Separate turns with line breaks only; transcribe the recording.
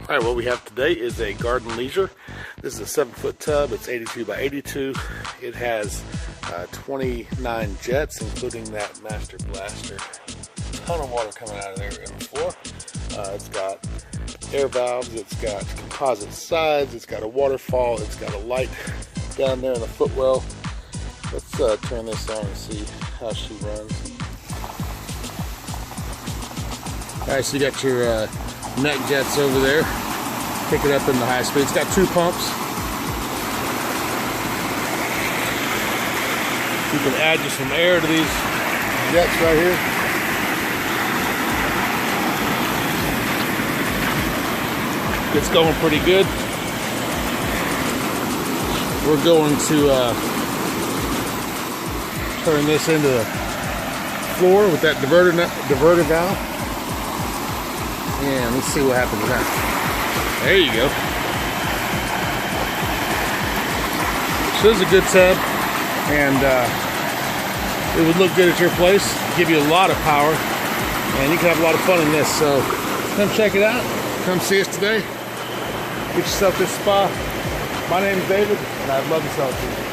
Alright, what we have today is a Garden Leisure. This is a 7-foot tub. It's 82 by 82. It has 29 jets, including that master blaster. Ton of water coming out of there in the floor. It's got air valves, it's got composite sides, it's got a waterfall, it's got a light down there in the footwell. Let's turn this on and see how she runs. Alright, so you got your neck jets over there. Pick it up in the high speed. It's got 2 pumps. You can add just some air to these jets right here. It's going pretty good. We're going to turn this into the floor with that diverter valve. And let's see what happens now. There you go. So this is a good tub, and it would look good at your place, give you a lot of power, and you can have a lot of fun in this. So come check it out. Come see us today. Get yourself this spa. My name is David, and I'd love to sell it to you.